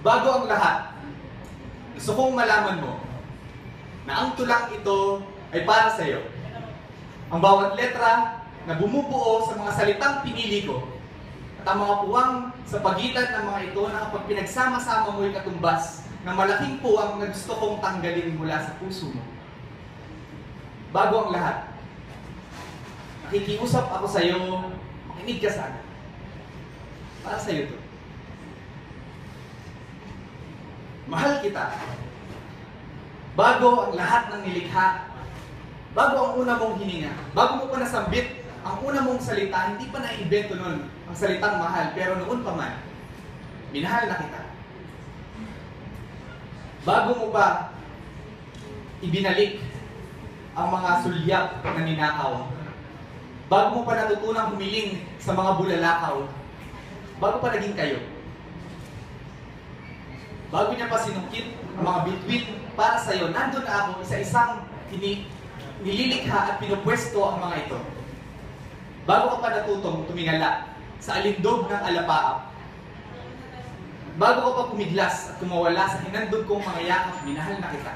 Bago ang lahat, gusto kong malaman mo na ang tulang ito ay para sa iyo. Ang bawat letra na bumubuo sa mga salitang pinili ko at ang mga puwang sa pagitan ng mga ito na kapag pinagsama-sama mo'y katumbas ng malaking puwang na gusto kong tanggalin mula sa puso mo. Bago ang lahat, nakikiusap ako sa iyo, makinig ka sana. Para sa iyo to. Mahal kita. Bago ang lahat ng nilikha, bago ang una mong hininga, bago mo pa nasambit ang una mong salita, hindi pa na-invento nun ang salitang mahal, pero noon pa man, minahal na kita. Bago mo pa ibinalik ang mga sulyap na ninakaw, bago mo pa natutunang humiling sa mga bulalakaw, bago pa naging kayo, bago niya pa sinungkit ang mga bituin para sa iyo, nandun na ako isa-isang nililikha at pinupwesto ang mga ito. Bago ka pa natutong tumingala sa alindog ng alapaap, bago ka pa pumiglas at kumawala sa hinandog kong mga yakap, minahal na kita.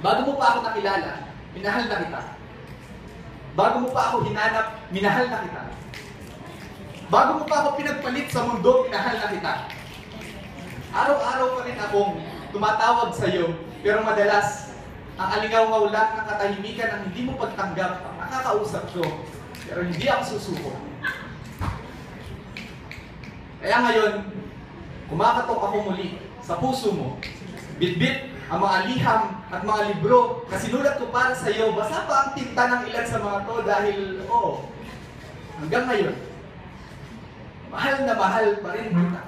Bago mo pa ako nakilala, minahal na kita. Bago mo pa ako hinanap, minahal na kita. Bago mo pa ako pinagpalit sa mundo, minahal na kita. Araw-araw pa rin akong tumatawag sa iyo, pero madalas, ang alingaw-ngaw lang ng katahimikan ang hindi mo pagtanggap ang nakakausap ko, pero hindi ako susuko. Kaya ngayon, kumakatok ako muli sa puso mo, bitbit ang mga liham at mga libro na sinulat ko para sa iyo, basa pa ang tinta ng ilan sa mga to dahil, hanggang ngayon, mahal na mahal pa rin kita.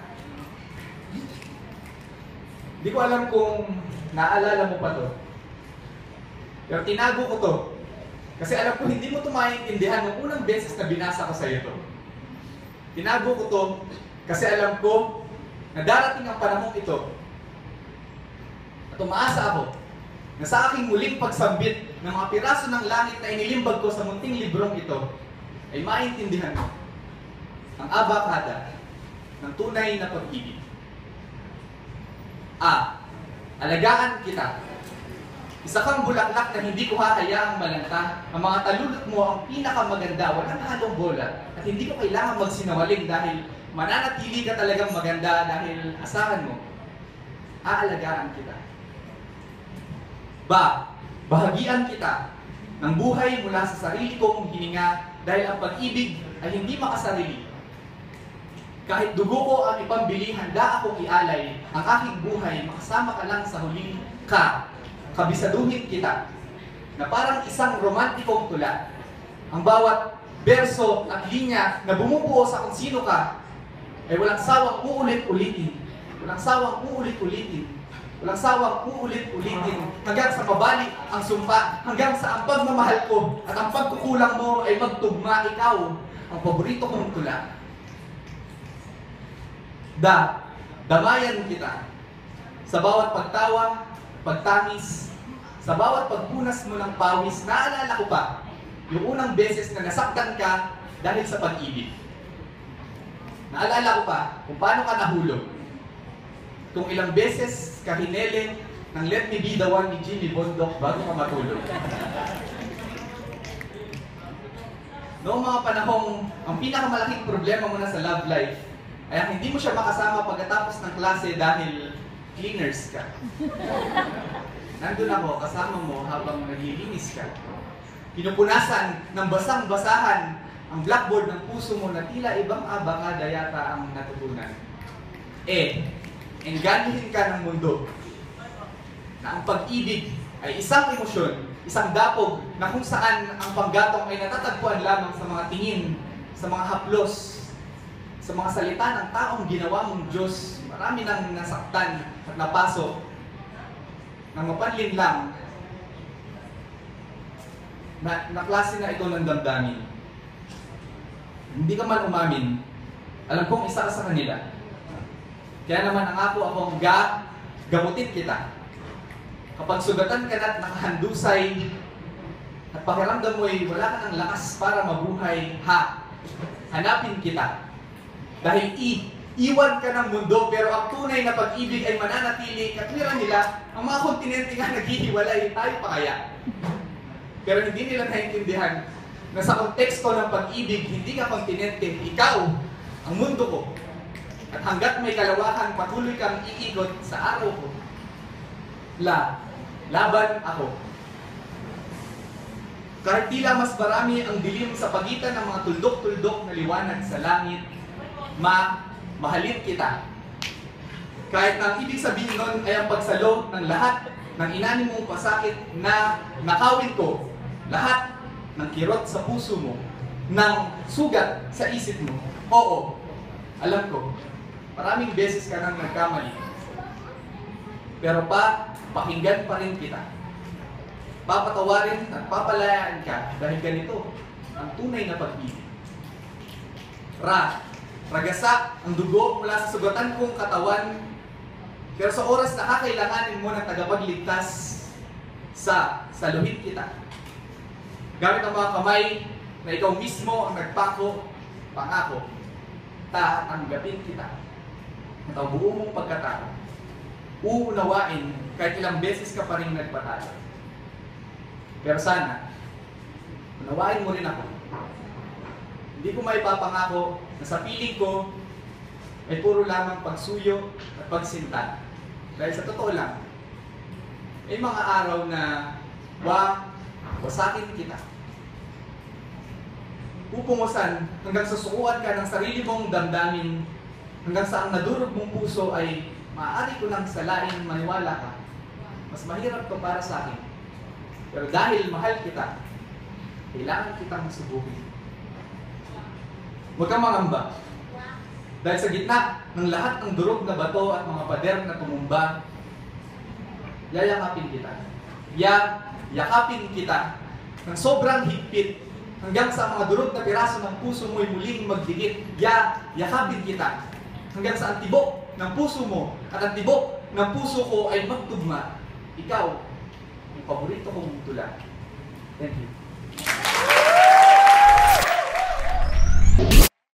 Hindi ko alam kung naalala mo pa to. Pero tinago ko to. Kasi alam ko hindi mo ito maintindihan nung unang beses na binasa ko sa iyo to. Tinago ko to kasi alam ko na darating ang panahon ito. At umaasa ako na sa aking muling pagsambit ng mga piraso ng langit na inilimbag ko sa munting librong ito ay maintindihan mo ang abakada ng tunay na pag-ibig. Alagaan kita. Isa kang bulaklak na hindi ko hahayaang malanta. Ang mga talulot mo ang pinakamaganda, walang halong bola. At hindi ko kailangan magsinungaling dahil mananatili ka talagang maganda dahil asahan mo, aalagaan kita. Bahagian kita ng buhay mula sa sarili kong hininga dahil ang pag-ibig ay hindi makasarili. Kahit dugo ko ang ipambili, handa akong ialay ang aking buhay, makasama ka lang sa huling kabisaduhin kita, na parang isang romantikong tula. Ang bawat berso at linya na bumubuo sa kung sino ka, ay walang sawang uulit-ulitin. Walang sawang uulit-ulitin. Walang sawang uulit-ulitin. Hanggang sa mabalik ang sumpa, hanggang sa ang pagmamahal ko at ang pagkukulang mo ay magtugma. Ikaw ang paborito kong tula. Damayan kita sa bawat pagtawa, pagtangis, sa bawat pagpunas mo ng pawis. Naalala ko pa yung unang beses na nasaktan ka dahil sa pag-ibig. Naalala ko pa kung paano ka nahulog, kung ilang beses ka hinele ng Let Me Be The One ni Jimmy Bondok bago ka matulog. Noong mga panahong ang pinakamalaking problema mo na sa love life ay hindi mo siya makasama pagkatapos ng klase dahil cleaners ka. Nandun ako, kasama mo habang naglilinis ka. Pinupunasan ng basang-basahan ang blackboard ng puso mo na tila ibang abakada yata ang natutunan. Engganyohin ka ng mundo na ang pag-ibig ay isang emosyon, isang dapog na kung saan ang panggatong ay natatagpuan lamang sa mga tingin, sa mga haplos, sa mga salita ng taong ginawa mong Diyos. Marami nang nasaktan at napasok ng mapanlin lang na klase na ito ng damdamin. Hindi ka man umamin, alam kong isa ka sa kanila. Kaya naman nangako akong gamutin kita. Kapag sugatan ka na at nakahandusay at pakiramdam mo ay wala ka ng lakas para mabuhay, hanapin kita. Dahil iwan ka ng mundo, pero ang tunay na pag-ibig ay mananatili. Katwiran nila, ang mga kontinente nga naghihiwalay, tayo pa kaya? Pero hindi nila naintindihan na sa konteksto ng pag-ibig, hindi ka kontinente, ikaw, ang mundo ko. At hanggat may kalawakan, patuloy kang iikot sa araw ko. Laban ako. Kahit tila mas marami ang dilim sa pagitan ng mga tuldok-tuldok na liwanag sa langit, mahalin kita. Kahit na ang ibig sabihin nun ay ang pagsalo ng lahat ng inanim mong pasakit na nakawin ko, lahat ng kirot sa puso mo, ng sugat sa isip mo. Oo, alam ko, maraming beses ka nang nagkamali. Pero pakinggan pa rin kita. Papatawarin at papalayaan ka dahil ganito ang tunay na pag-ibig. Ragasa ang dugo mula sa sugatan kong katawan, pero sa oras na kakailanganin mo ng tagapagligtas, saluhin kita. Gamit ang mga kamay na ikaw mismo ang pangako, tatanggapin kita. At ang buo mong pagkatao, uunawain kahit ilang beses ka pa rin nagpatalo. Pero sana, unawain mo rin ako. Hindi ko maipapangako na sa piling ko ay puro lamang pagsuyo at pagsinta. Dahil sa totoo lang, may mga araw na wasakin kita. Pupungusan hanggang susukuan ka ng sarili mong damdamin, hanggang sa ang nadurog mong puso ay maaari ko nang salain, maniwala ka. Mas mahirap to para sa akin. Pero dahil mahal kita, kailangan kitang subukin. Huwag kang mangamba. Dahil sa gitna ng lahat ng durog na bato at mga pader na tumumba, yayakapin kita. Yakapin kita ng sobrang higpit hanggang sa mga durog na piraso ng puso mo'y muling magdikit. Yakapin kita hanggang sa ang tibok ng puso mo at ang tibok ng puso ko ay magtugma. Ikaw, yung paborito kong tula. Thank you.